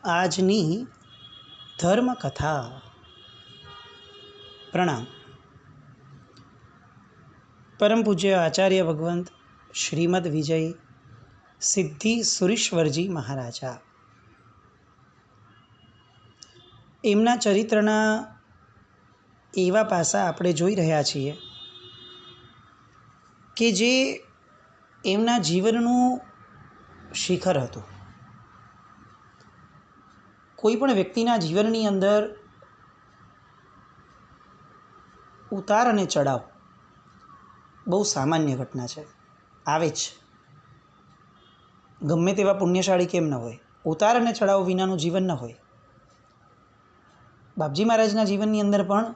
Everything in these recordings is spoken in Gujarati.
આજની ધર્મકથા. પ્રણામ. પરમ પૂજ્ય આચાર્ય ભગવંત શ્રીમદ વિજય સિદ્ધિ સુરીશ્વરજી મહારાજા, એમના ચરિત્રના એવા પાસા આપણે જોઈ રહ્યા છીએ કે જે એમના જીવનનું શિખર હતું. કોઈ પણ વ્યક્તિના જીવનની અંદર ઉતાર અને ચઢાવ બહુ સામાન્ય ઘટના છે, આવે જ. ગમે તેવા પુણ્યશાળી કેમ ન હોય, ઉતાર અને ચઢાવ વિનાનું જીવન ન હોય. બાપજી મહારાજના જીવનની અંદર પણ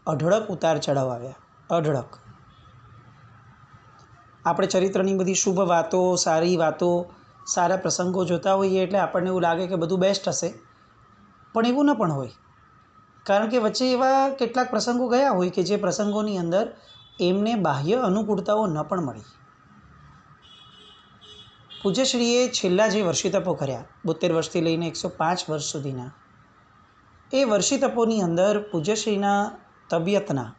અઢળક ઉતાર ચઢાવ આવ્યા, અઢળક. આપણે ચરિત્રની બધી શુભ વાતો, સારી વાતો, સારા પ્રસંગો જોતા હોઈએ એટલે આપણને એવું લાગે કે બધું બેસ્ટ હશે, પણ એવું ન પણ હોય. કારણ કે વચ્ચે એવા કેટલાક પ્રસંગો ગયા હોય કે જે પ્રસંગોની અંદર એમને બાહ્ય અનુકૂળતાઓ ન પણ મળી. પૂજ્યશ્રીએ છેલ્લા જે વર્ષિતપો કર્યા, 72 વર્ષથી લઈને 105 વર્ષ સુધીના, એ વર્ષિતપોની અંદર પૂજ્યશ્રીના તબિયતના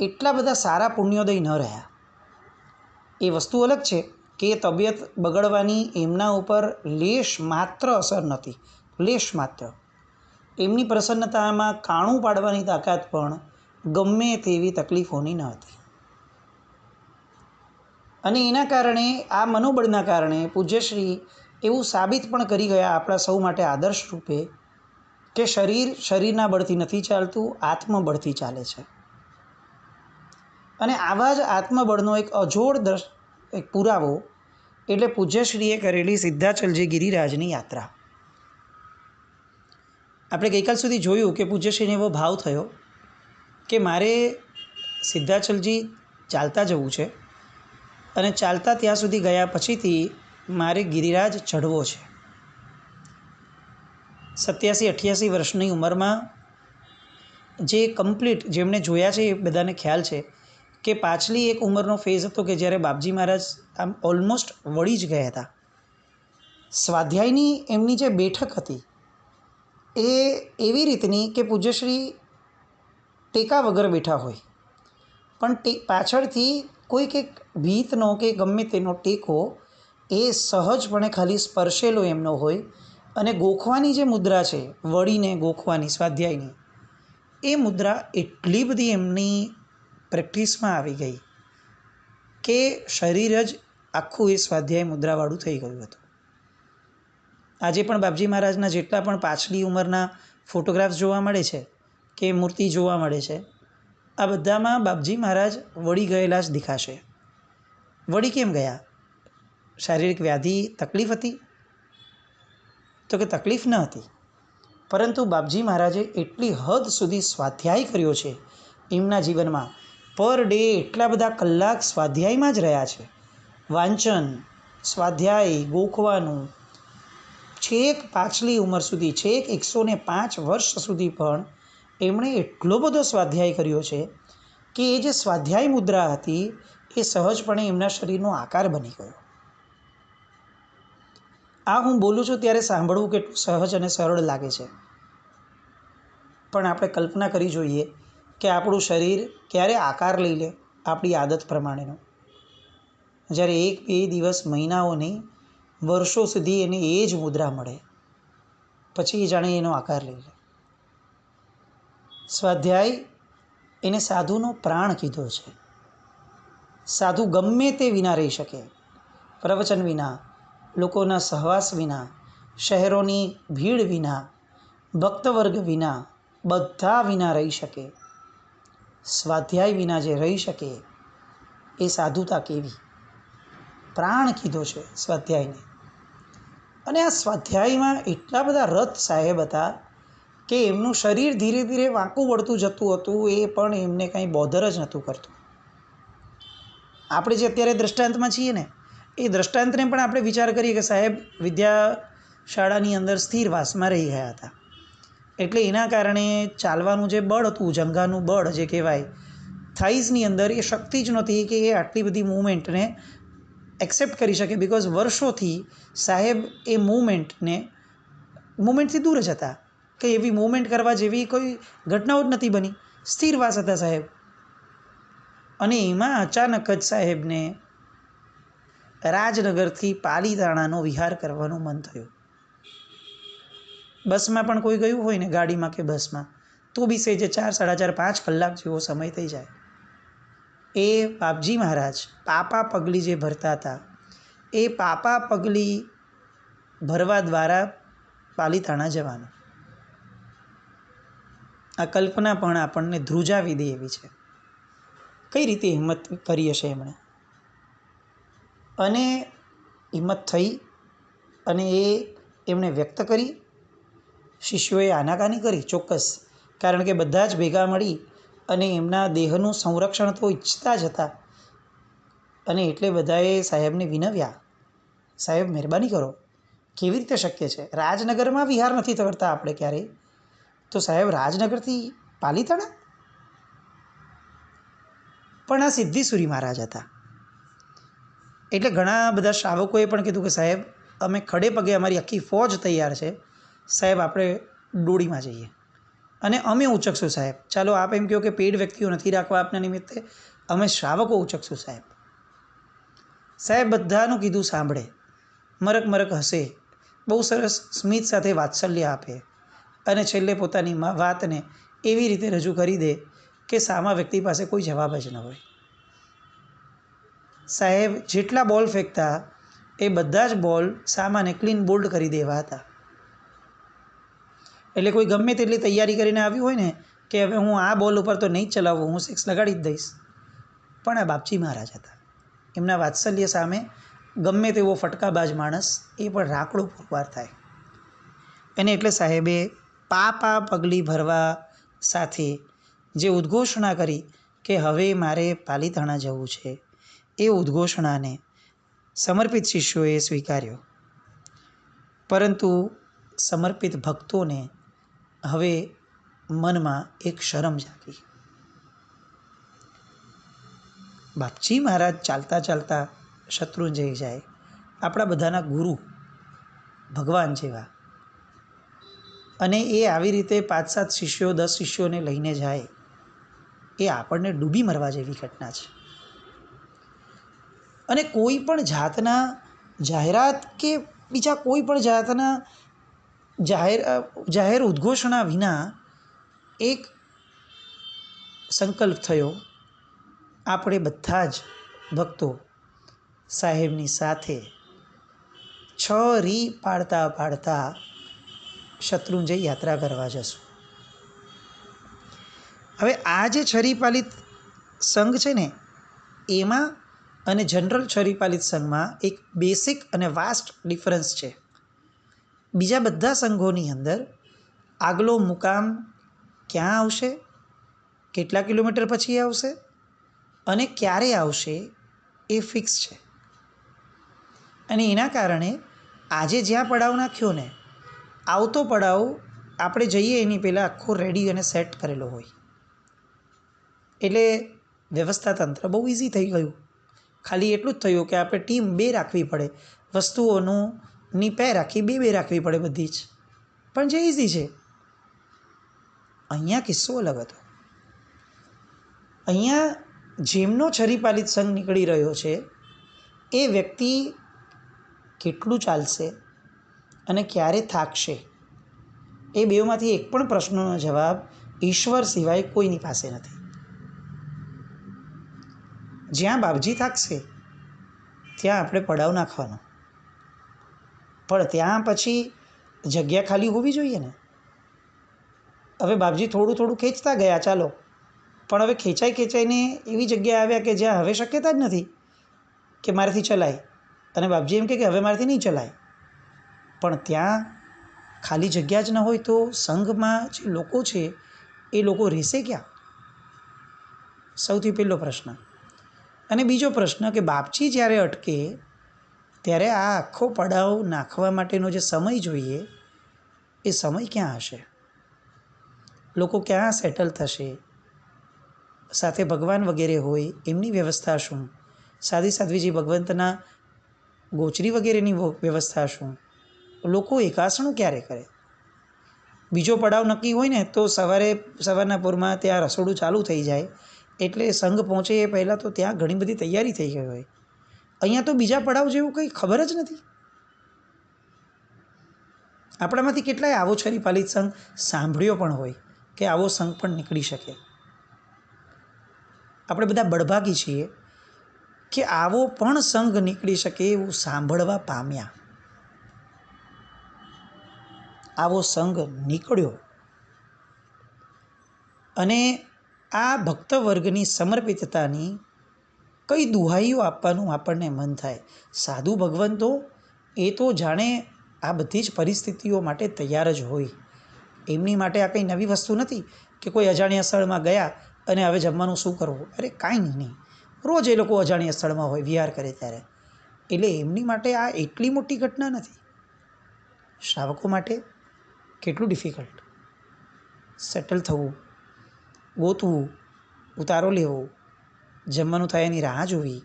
એટલા બધા સારા પુણ્યોદય ન રહ્યા. એ વસ્તુ અલગ છે કે એ તબિયત બગડવાની એમના ઉપર લેશ માત્ર અસર નહોતી, લેશ માત્ર. એમની પ્રસન્નતામાં કાણું પાડવાની તાકાત પણ ગમે તેવી તકલીફોની ન હતી. અને એના કારણે, આ મનોબળના કારણે પૂજ્યશ્રી એવું સાબિત પણ કરી ગયા આપણા સૌ માટે આદર્શ રૂપે કે શરીર શરીરના બળથી નથી ચાલતું, આત્મબળથી ચાલે છે. અને આવા જ આત્મબળનો એક અજોડ એક પુરાવો એટલે પૂજ્યશ્રીએ કરેલી સિદ્ધાચલજી ગિરિરાજની યાત્રા. આપણે ગઈકાલ સુધી જોયું કે પૂજ્યશ્રીને એવો ભાવ થયો કે મારે સિદ્ધાચલજી ચાલતા જવું છે અને ચાલતા ત્યાં સુધી ગયા પછીથી મારે ગિરિરાજ ચઢવો છે. 87-88 વર્ષની ઉંમરમાં જે કમ્પ્લીટ, જેમણે જોયા છે એ બધાને ખ્યાલ છે કે પાછલી એક ઉંમરનો ફેઝ હતો કે જ્યારે બાપજી મહારાજ આમ ઓલમોસ્ટ વળી જ ગયા હતા. સ્વાધ્યાયની એમની જે બેઠક હતી એ એવી રીતની કે પૂજ્યશ્રી ટેકા વગર બેઠા હોય, પણ પાછળથી કોઈક એક ભીતનો કે ગમે તેનો ટેકો એ સહજપણે ખાલી સ્પર્શેલો એમનો હોય. અને ગોખવાની જે મુદ્રા છે, વળીને ગોખવાની સ્વાધ્યાયની, એ મુદ્રા એટલી બધી એમની પ્રેક્ટિસમાં આવી ગઈ કે શરીર જ આખું એ સ્વાધ્યાય મુદ્રાવાળું થઈ ગયું હતું. આજે પણ બાપજી મહારાજના જેટલા પણ પાછલી ઉંમરના ફોટોગ્રાફ્સ જોવા મળે છે કે મૂર્તિ જોવા મળે છે, આ બધામાં બાપજી મહારાજ વળી ગયેલા જ દેખાશે. વળી કેમ ગયા? શારીરિક વ્યાધિ, તકલીફ હતી? તો કે તકલીફ ન હતી, પરંતુ બાપજી મહારાજે એટલી હદ સુધી સ્વાધ્યાય કર્યો છે એમના જીવનમાં. પર ડે એટલા બધા કલાક સ્વાધ્યાયમાં જ રહ્યા છે. વાંચન, સ્વાધ્યાય, ગોખવાનું, છેક પાછલી ઉંમર સુધી, છેક 105 વર્ષ સુધી પણ એમણે એટલો બધો સ્વાધ્યાય કર્યો છે કે એ જે સ્વાધ્યાય મુદ્રા હતી એ સહજપણે એમના શરીરનો આકાર બની ગયો. આ હું બોલું છું ત્યારે સાંભળવું કેટલું સહજ અને સરળ લાગે છે, પણ આપણે કલ્પના કરી જોઈએ કે આપણું શરીર ક્યારે આકાર લઈ લે આપણી આદત પ્રમાણેનો. જ્યારે 1-2 દિવસ, મહિનાઓ નહીં, વર્ષો સુધી એને એ જ મુદ્રા મળે, પછી એ જાણે એનો આકાર લઈ લે. સ્વાધ્યાય એને સાધુનો પ્રાણ કીધો છે. સાધુ ગમે તે વિના રહી શકે, પ્રવચન વિના, લોકોના સહવાસ વિના, શહેરોની ભીડ વિના, ભક્તવર્ગ વિના, બધા વિના રહી શકે. સ્વાધ્યાય વિના જે રહી શકે એ સાધુતા કેવી! પ્રાણ કીધો છે સ્વાધ્યાયને. અને આ સ્વાધ્યાયમાં એટલા બધા રથ સાહેબ હતા કે એમનું શરીર ધીરે ધીરે વાંકું વળતું જતું હતું, એ પણ એમને કાંઈ બોધર જ નહોતું કરતું. આપણે જે અત્યારે દ્રષ્ટાંતમાં છીએ ને, એ દ્રષ્ટાંતને પણ આપણે વિચાર કરીએ કે સાહેબ વિદ્યાશાળાની અંદર સ્થિર વાસમાં રહી ગયા હતા, એટલે એના કારણે ચાલવાનું જે બળ હતું, જંઘાનું બળ જે કહેવાય, થાઈઝની અંદર એ શક્તિ જ નહોતી કે એ આટલી બધી મૂવમેન્ટને એક્સેપ્ટ કરી શકે, બિકોઝ વર્ષોથી સાહેબ એ મૂવમેન્ટથી દૂર જ હતા. કંઈ એવી મૂવમેન્ટ કરવા જેવી કોઈ ઘટનાઓ જ નથી બની. સ્થિરવાસ હતા સાહેબ. અને એમાં અચાનક જ સાહેબને રાજનગરથી પાલીતાણાનો વિહાર કરવાનું મન થયું. બસમાં પણ કોઈ ગયું હોય ને, ગાડીમાં કે બસમાં, તો બી સેજે 4, 4.5, 5 કલાક જેવો સમય થઈ જાય. એ બાપજી મહારાજ પાપા પગલી જે ભરતા હતા, એ પાપા પગલી ભરવા દ્વારા પાલીતાણા જવાનું. આ કલ્પના પણ આપણને ધ્રુજાવી દે એવી છે. કઈ રીતે હિંમત કરી હશે એમણે. અને હિંમત થઈ અને એમણે વ્યક્ત કરી. શિષ્યોએ આનાકાની કરી, ચોક્કસ, કારણ કે બધા જ ભેગા મળી અને એમના દેહનું સંરક્ષણ તો ઈચ્છતા જ હતા. અને એટલે બધાએ સાહેબને વિનવ્યા, સાહેબ મહેરબાની કરો, કેવી રીતે શક્ય છે? રાજનગરમાં વિહાર નથી કરતા આપણે ક્યારેય, તો સાહેબ રાજનગરથી પાલીતાણા? પણ આ સિદ્ધેશ્વરી મહારાજ હતા. એટલે ઘણા બધા શ્રાવકોએ પણ કીધું કે સાહેબ, અમે ખડે પગે, અમારી આખી ફોજ તૈયાર છે, સાહેબ આપણે ડોળીમાં જઈએ અને અમે ઉચકશું સાહેબ. ચાલો આપ એમ કહો કે પેડ વ્યક્તિઓ નથી રાખવા આપના નિમિત્તે, અમે શ્રાવકો ઉચકશું સાહેબ. સાહેબ બધાનું કીધું સાંભળે, મરક મરક હસે, બહુ સરસ સ્મિત સાથે વાત્સલ્ય આપે અને છેલ્લે પોતાની વાતને એવી રીતે રજૂ કરી દે કે સામા વ્યક્તિ પાસે કોઈ જવાબ જ ન હોય. સાહેબ જેટલા બોલ ફેંકતા એ બધા જ બોલ સામાને ક્લીન બોલ્ડ કરી દેવા હતા. એટલે કોઈ ગમે તેટલી તૈયારી કરીને આવ્યું હોય ને કે હવે હું આ બોલ ઉપર તો નહીં જ ચલાવું, હું 6 લગાડી જ દઈશ, પણ આ બાપજી મહારાજ હતા. એમના વાત્સલ્ય સામે ગમે તેવો ફટકાબાજ માણસ એ પણ રાકડો પુરવાર થાય. અને એટલે સાહેબે પાપા પગલી ભરવા સાથે જે ઉદ્ઘોષણા કરી કે હવે મારે પાલીતાણા જવું છે, એ ઉદ્ઘોષણાને સમર્પિત શિષ્યોએ સ્વીકાર્યો. પરંતુ સમર્પિત ભક્તોને હવે મનમાં એક શરમ જાગી. બાપજી મહારાજ ચાલતા ચાલતા શત્રુંજય જાય, આપણા બધાના ગુરુ, ભગવાન જેવા, અને એ આવી રીતે 5-7 શિષ્યો, 10 શિષ્યોને લઈને જાય, એ આપણને ડૂબી મરવા જેવી ઘટના છે. અને કોઈ પણ જાતના જાહેરાત કે બીજા કોઈ પણ જાતના જાહેર ઉદ્ઘોષણા વિના એક સંકલ્પ થયો, આપણે બધા જ ભક્તો સાહેબની સાથે છરી પાડતા પાડતા શત્રુંજય યાત્રા કરવા જશું. હવે આ જે છરીપાલિત સંઘ છે ને, એમાં અને જનરલ છરીપાલિત સંઘમાં એક બેસિક અને વાસ્ટ ડિફરન્સ છે. બીજા બધા સંઘોની અંદર આગલો મુકામ ક્યાં આવશે, કેટલા કિલોમીટર પછી આવશે અને ક્યારે આવશે એ ફિક્સ છે. અને એના કારણે આજે જ્યાં પડાવ નાખ્યો ને, આવતો પડાવ આપણે જઈએ એની પહેલાં આખો રેડી અને સેટ કરેલો હોય. એટલે વ્યવસ્થા તંત્ર બહુ ઇઝી થઈ ગયું. ખાલી એટલું જ થયું કે આપણે ટીમ 2 રાખવી પડે, વસ્તુઓની પેર રાખી 2 રાખવી પડે બધી જ, પણ જે ઇઝી છે. અહીંયા કિસ્સો અલગ હતો. અહીંયા જેમનો છરીપાલિત સંઘ નીકળી રહ્યો છે, એ વ્યક્તિ કેટલું ચાલશે અને ક્યારે થાકશે, એ બેમાંથી એક પણ પ્રશ્નનો જવાબ ઈશ્વર સિવાય કોઈની પાસે નથી. જ્યાં બાપજી થાકશે ત્યાં આપણે પડાવ નાખવાનો, પણ ત્યાં પછી જગ્યા ખાલી હોવી જોઈએ ને. હવે બાપજી થોડું થોડું ખેંચતા ગયા, ચાલો, પણ હવે ખેંચાઈને એવી જગ્યાએ આવ્યા કે જ્યાં હવે શક્યતા જ નથી કે મારાથી ચલાય, અને બાપજી એમ કે હવે મારાથી નહીં ચલાય. પણ ત્યાં ખાલી જગ્યા જ ન હોય તો સંઘમાં જે લોકો છે એ લોકો રહેશે ક્યાં? સૌથી પહેલો પ્રશ્ન. અને બીજો પ્રશ્ન કે બાપજી જ્યારે અટકે ત્યારે આ આખો પડાવ નાખવા માટેનો જે સમય જોઈએ, એ સમય ક્યાં હશે? લોકો ક્યાં સેટલ થશે? સાથે ભગવાન વગેરે હોય એમની વ્યવસ્થા શું? સાધ્વીજી ભગવંતના ગોચરી વગેરેની વ્યવસ્થા શું? લોકો એકાસણું ક્યારે કરે? બીજો પડાવ નક્કી હોય ને તો સવારના પોરમાં ત્યાં રસોડું ચાલુ થઈ જાય, એટલે સંઘ પહોંચે એ પહેલાં તો ત્યાં ઘણી બધી તૈયારી થઈ ગઈ હોય. અહીંયા તો બીજા પડાવ જેવું કંઈ ખબર જ નથી. આપણામાંથી કેટલાય આવો છરી પાલિત સંઘ સાંભળ્યો પણ હોય કે આવો સંઘ પણ નીકળી શકે. આપણે બધા બળભાગી છીએ કે આવો પણ સંઘ નીકળી શકે એવું સાંભળવા પામ્યા. આવો સંઘ નીકળ્યો અને આ ભક્ત વર્ગની સમર્પિતતાની કઈ દુહાઈઓ આપવાનું આપણને મન થાય. સાધુ ભગવંતો એ તો જાણે આ બધી જ પરિસ્થિતિઓ માટે તૈયાર જ હોય. એમની માટે આ કંઈ નવી વસ્તુ નથી કે કોઈ અજાણ્યા સ્થળમાં ગયા અને હવે જમવાનું શું કરવું. અરે કાંઈ નહીં, રોજ એ લોકો અજાણ્યા સ્થળમાં હોય વિહાર કરે ત્યારે. એટલે એમની માટે આ એટલી મોટી ઘટના નથી. શ્રાવકો માટે કેટલું ડિફિકલ્ટ. સેટલ થવું, ગોતવું, ઉતારો લેવો, જમવાનું થાય એની રાહ જોવી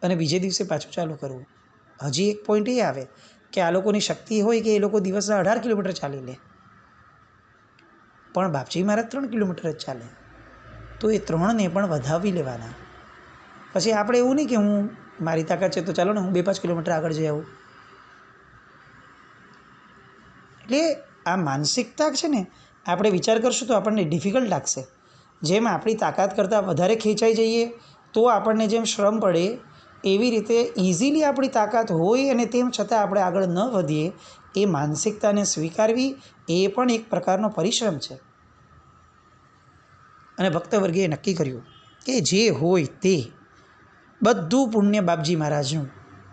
અને બીજે દિવસે પાછું ચાલુ કરવું. હજી એક પોઈન્ટ એ આવે કે આ લોકોની શક્તિ હોય કે એ લોકો દિવસના 18 કિલોમીટર ચાલી લે, પણ બાપજી મહારાજ 3 કિલોમીટર જ ચાલે, તો એ 3ને પણ વધાવી લેવાના. પછી આપણે એવું નહીં કે મારી તાકાત છે તો ચાલો ને હું 2-5 કિલોમીટર આગળ જઈ આવું. એટલે આ માનસિકતા છે ને, આપણે વિચાર કરશું તો આપણને ડિફિકલ્ટ લાગશે. જેમ આપણી તાકાત કરતાં વધારે ખેંચાઈ જઈએ તો આપણને જેમ શ્રમ પડે, એવી રીતે ઇઝીલી આપણી તાકાત હોય અને તેમ છતાં આપણે આગળ ન વધીએ, એ માનસિકતાને સ્વીકારવી એ પણ એક પ્રકારનો પરિશ્રમ છે. અને ભક્તવર્ગે નક્કી કર્યું કે જે હોય તે બધું પુણ્ય બાપજી મહારાજનું,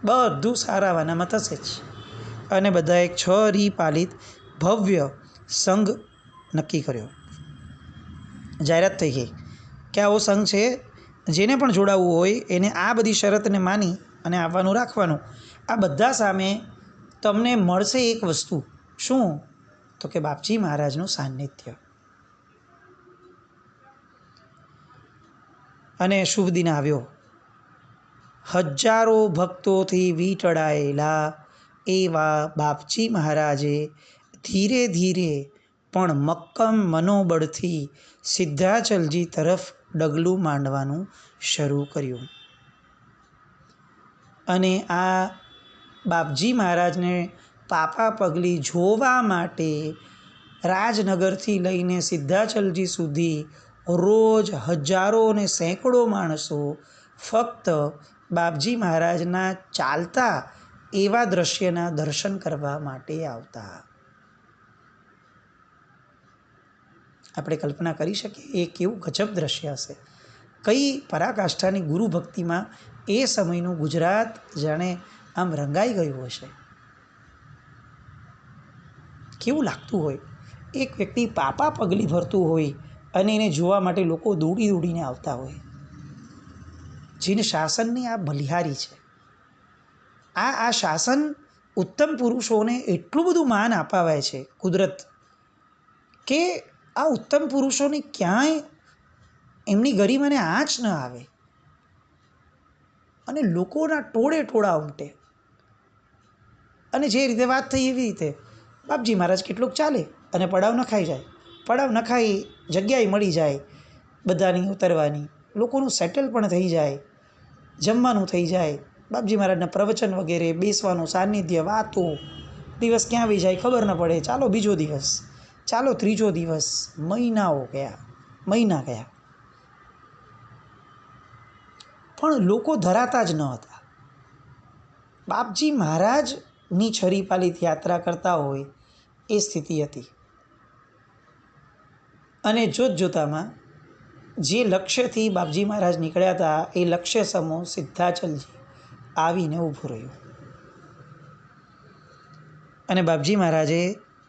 બધું સારાવાનામાં થશે જ. અને બધાએ એક છરીપાલિત ભવ્ય સંઘ નક્કી કર્યો. જાહેરાત થઈ ગઈ કે આવો સંઘ છે, જેને પણ જોડાવવું હોય એને આ બધી શરતને માની અને આવવાનું રાખવાનું. આ બધા સામે તમને મળશે એક વસ્તુ. શું? તો કે બાપજી મહારાજનું સાન્નિધ્ય. અને શુભ દિન આવ્યો. હજારો ભક્તોથી વીંટળાયેલા એવા બાપજી મહારાજે ધીરે ધીરે પણ મક્કમ મનોબળથી સિદ્ધાચલજી તરફ ડગલું માંડવાનું શરૂ કર્યું. અને આ બાપજી મહારાજને પાપા પગલી જોવા માટે રાજનગરથી લઈને સિદ્ધાચલજી સુધી રોજ હજારો અને સેંકડો માણસો ફક્ત બાપજી મહારાજના ચાલતા એવા દ્રશ્યના દર્શન કરવા માટે આવતા. આપણે કલ્પના કરી શકીએ એ કેવું ગજબ દ્રશ્ય હશે. કઈ પરાકાષ્ઠાની ગુરુ ભક્તિમાં એ સમયનું ગુજરાત જાણે આમ રંગાઈ ગયું હશે. કેવું લાગતું હોય. એક વ્યક્તિ પાપા પગલી ભરતું હોય અને એને જોવા માટે લોકો દોડી દોડીને આવતા હોય. જેને શાસનની આ બલિહારી છે. આ શાસન ઉત્તમ પુરુષોને એટલું બધું માન અપાવાય છે કુદરત, કે આ ઉત્તમ પુરુષોને ક્યાંય એમની ગરિમાને આંચ ન આવે અને લોકોના ટોળે ટોળા ઉમટે. અને જે રીતે વાત થઈ એવી રીતે બાપજી મહારાજ કેટલુંક ચાલે અને પડાવ નખાઈ જાય. પડાવ નખાઈ જગ્યાએ મળી જાય બધાની ઉતરવાની, લોકોનું સેટલ પણ થઈ જાય, જમવાનું થઈ જાય, બાપજી મહારાજના પ્રવચન વગેરે, બેસવાનું સાનિધ્ય, વાતો, દિવસ ક્યાં આવી જાય ખબર ન પડે. ચાલો બીજો દિવસ, ચાલો ત્રીજો દિવસ, મહિનાઓ ગયા, મહિના ગયા, પણ લોકો ધરાતા જ ન હતા. બાપજી મહારાજની છરીપાલિત યાત્રા કરતા હોય એ સ્થિતિ હતી. અને જોતજોતામાં જે લક્ષ્યથી બાપજી મહારાજ નીકળ્યા હતા એ લક્ષ્ય સમૂહ સિદ્ધાચલજી આવીને ઊભું રહ્યું. અને બાપજી મહારાજે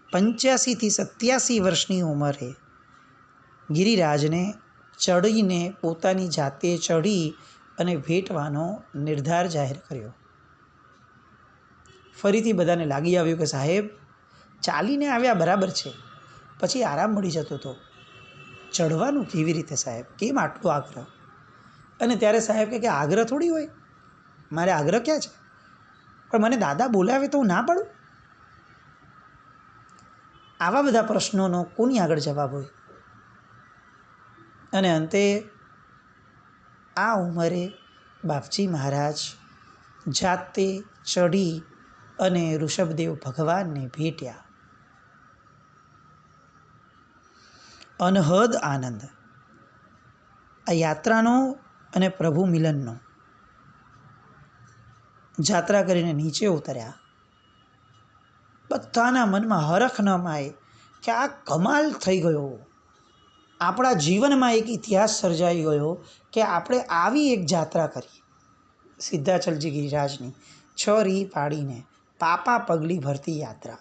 85થી 87 વર્ષની ઉંમરે ગિરિરાજને ચડીને પોતાની જાતે ચડી અને ભેટવાનો નિર્ધાર જાહેર કર્યો. ફરીથી બધાને લાગી આવ્યું કે સાહેબ ચાલીને આવ્યા બરાબર છે, પછી આરામ મળી જતો હતો, ચડવાનું કેવી રીતે સાહેબ? કેમ આટલો આગ્રહ? અને ત્યારે સાહેબ કે આગ્રહ થોડી હોય, મારે આગ્રહ ક્યાં છે? પણ મને દાદા બોલાવે તો હું ના પાડું? આવા બધા પ્રશ્નોનો કોની આગળ જવાબ હોય? અને અંતે આ ઉંમરે બાપજી મહારાજ જાતે ચઢી અને ઋષભદેવ ભગવાનને ભેટ્યા. અનહદ આનંદ આ યાત્રાનો અને પ્રભુ મિલનનો. જાત્રા કરીને નીચે ઉતર્યા. બધાના મનમાં હરખ ન માય કે આ કમાલ થઈ ગયો, આપણા જીવનમાં એક ઇતિહાસ સર્જાઈ ગયો કે આપણે આવી એક જાત્રા કરી. સિદ્ધાચલજી ગિરિરાજની 6 રી પાડીને પાપા પગલી ભરતી યાત્રા.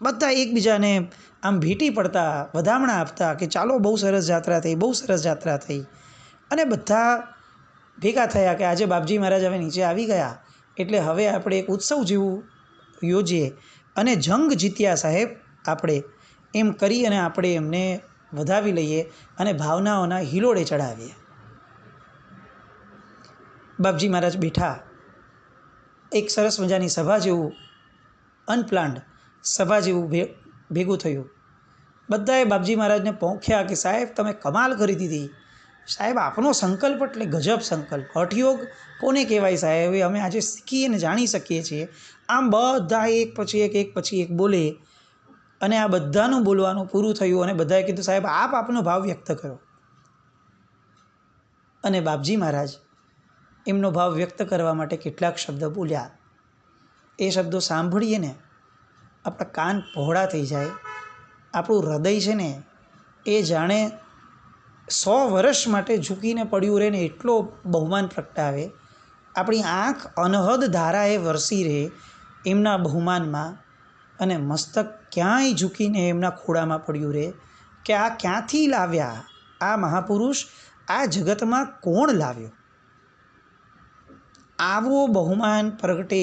બધા એકબીજાને આમ ભેટી પડતા, વધામણા આપતા કે ચાલો બહુ સરસ જાત્રા થઈ, બહુ સરસ જાત્રા થઈ. અને બધા ભેગા થયા કે આજે બાપજી મહારાજ હવે નીચે આવી ગયા, એટલે હવે આપણે એક ઉત્સવ જેવું યોજીએ અને જંગ જીત્યા સાહેબ આપણે, એમ કરી અને આપણે એમને વધાવી લઈએ અને ભાવનાઓના હિલોડે ચડાવીએ. બાપજી મહારાજ બેઠા. એક સરસ મજાની સભા જેવું, અનપ્લાન્ડ સભા જેવું ભેગું થયું. બધાએ બાપજી મહારાજને પહોંચ્યા કે સાહેબ તમે કમાલ કરી દીધી. સાહેબ આપનો સંકલ્પ એટલે ગજબ સંકલ્પ. હઠયોગ કોને કહેવાય સાહેબ? એ અમે આજે શીખી અને જાણી શકીએ છીએ. આમ બધા એક પછી એક બોલે અને આ બધાનું બોલવાનું પૂરું થયું અને બધાએ કીધું સાહેબ આપ આપનો ભાવ વ્યક્ત કરો. અને બાપજી મહારાજ એમનો ભાવ વ્યક્ત કરવા માટે કેટલાક શબ્દ બોલ્યા. એ શબ્દો સાંભળીએ ને આપણા કાન પહોળા થઈ જાય. આપણું હૃદય છે ને એ જાણે 100 વર્ષ માટે ઝૂકીને પડ્યું રહે ને એટલો બહુમાન પ્રગટાવે. આપણી આંખ અનહદ ધારાએ વરસી રહે એમના બહુમાનમાં, અને મસ્તક ક્યાંય ઝૂકીને એમના ખોળામાં પડ્યું રહે કે આ ક્યાંથી લાવ્યા, આ મહાપુરુષ આ જગતમાં કોણ લાવ્યો. આવો બહુમાન પ્રગટે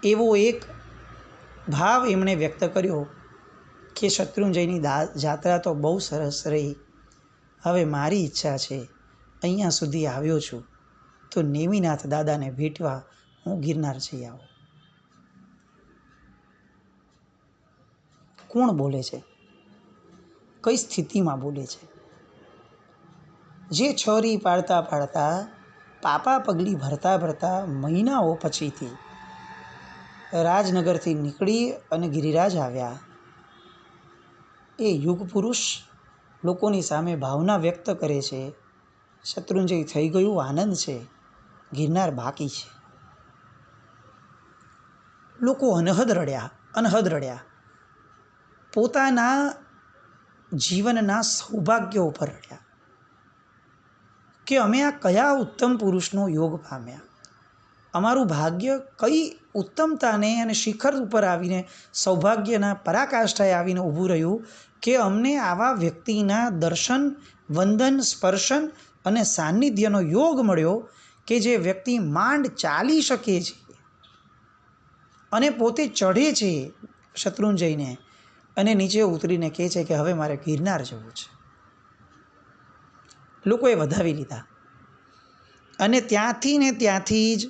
એવો એક ભાવ એમણે વ્યક્ત કર્યો કે શત્રુંજયની જાત્રા તો બહુ સરસ રહી. હવે મારી ઈચ્છા છે, અહીંયા સુધી આવ્યો છું તો નેમિનાથ દાદાને ભેટવા હું ગિરનાર જઈ આવું. કોણ બોલે છે? કઈ સ્થિતિમાં બોલે છે? જે 6 રી પાડતા પાડતા, પાપા પગલી ભરતા ભરતા મહિનાઓ પછીથી રાજનગરથી નીકળી અને ગિરિરાજ આવ્યા. એ યુગ પુરુષ લોકોની સામે ભાવના વ્યક્ત કરે છે. શત્રુંજય થઈ ગયું, આનંદ છે, ગિરનાર બાકી છે. લોકો અનહદ રડ્યા. પોતાના જીવનના સૌભાગ્યો ઉપર રડ્યા કે અમે આ કયા ઉત્તમ પુરુષનો યોગ પામ્યા. અમારું ભાગ્ય કઈ ઉત્તમતાને અને શિખર ઉપર આવીને, સૌભાગ્યના પરાકાષ્ઠાએ આવીને ઊભું રહ્યું કે અમને આવા વ્યક્તિના દર્શન, વંદન, સ્પર્શન અને સાનિધ્યનો યોગ મળ્યો કે જે વ્યક્તિ માંડ ચાલી શકે છે અને પોતે ચઢે છે શત્રુંજયને અને નીચે ઉતરીને કહે છે કે હવે મારે ગિરનાર જવું છે. લોકોએ વધાવી લીધા અને ત્યાંથી જ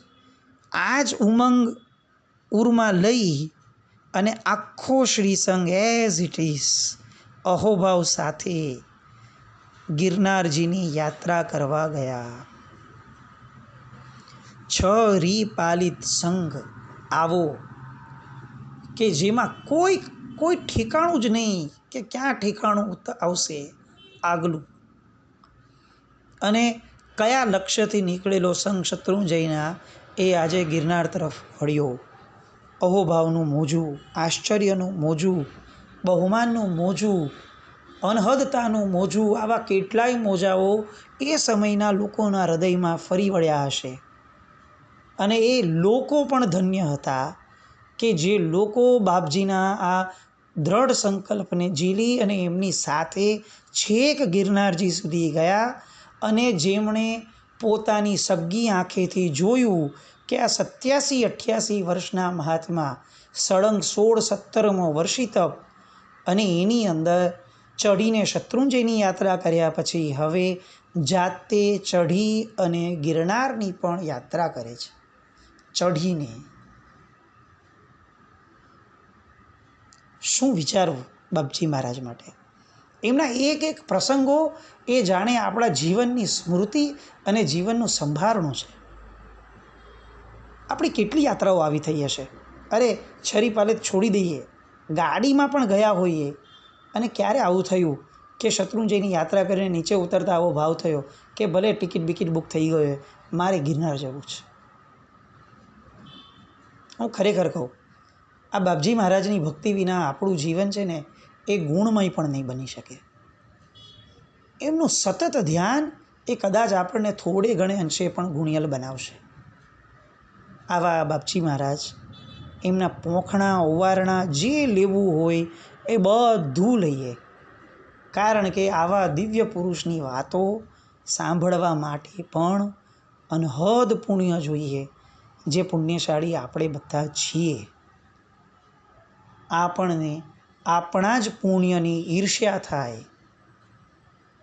આ જ ઉમંગ ઉરમાં લઈ અને આખો શ્રીસંઘ એઝ ઇટ ઇઝ અહોભાવ સાથે ગિરનારજીની યાત્રા કરવા ગયા. 6 રી પાલિત સંઘ આવો કે જેમાં કોઈ ઠેકાણું જ નહીં કે ક્યાં ઠેકાણું આવશે આગલું. અને કયા લક્ષ્યથી નીકળેલો સંઘ શત્રુંજયના એ આજે ગિરનાર તરફ વળ્યો. અહોભાવનું મોજું, આશ્ચર્યનું મોજું, બહુમાનનું મોજું, અનહદતાનું મોજું, આવા કેટલાય મોજાઓ એ સમયના લોકોના હૃદયમાં ફરી વળ્યા હશે. અને એ લોકો પણ ધન્ય હતા કે જે લોકો બાપજીના આ દ્રઢ સંકલ્પને ઝીલી અને એમની સાથે છેક ગિરનારજી સુધી ગયા અને જેમણે પોતાની સગ્ગી આંખેથી જોયું કે આ 87-88 વર્ષના મહાત્મા સળંગ 16-17મો વર્ષી તપ અને એની અંદર ચઢીને શત્રુંજયની યાત્રા કર્યા પછી હવે જાતે ચઢી અને ગિરનારની પણ યાત્રા કરે છે. ચઢીને. શું વિચારવું બાપજી મહારાજ માટે? એમના એક એક પ્રસંગો એ જાણે આપણા જીવનની સ્મૃતિ અને જીવનનું સંભારણું છે. આપણી કેટલી યાત્રાઓ આવી થઈ હશે. અરે છરી પાલે છોડી દઈએ, ગાડીમાં પણ ગયા હોઈએ અને ક્યારે આવું થયું કે શત્રુંજયની યાત્રા કરીને નીચે ઉતરતા આવો ભાવ થયો કે ભલે ટિકિટ બિકિટ બુક થઈ ગયો, મારે ગિરનાર જવું છે. હું ખરેખર કહું, આ બાપજી મહારાજની ભક્તિ વિના આપણું જીવન છે ને એ ગુણમય પણ નહીં બની શકે. એમનું સતત ધ્યાન એ કદાચ આપણને થોડે ઘણે અંશે પણ ગુણિયલ બનાવશે. આવા બાપજી મહારાજ, એમના પોંખણા ઓવારણા જે લેવું હોય એ બધું લઈએ, કારણ કે આવા દિવ્ય પુરુષની વાતો સાંભળવા માટે પણ અનહદ પુણ્ય જોઈએ, જે પુણ્યશાળી આપણે બધા છીએ. આપણને આપણા જ પુણ્યની ઈર્ષ્યા થાય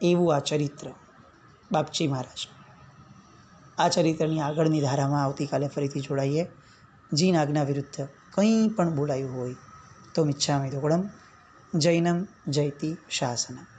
એવું આ ચરિત્ર બાપજી મહારાજ. આ ચરિત્રની આગળની ધારામાં આવતીકાલે ફરીથી જોડાઈએ. જીન આજ્ઞા વિરુદ્ધ કંઈ પણ બોલાયું હોય તો મિચ્છામિ દુક્કડમ. જૈનમ જયતિ શાસનમ.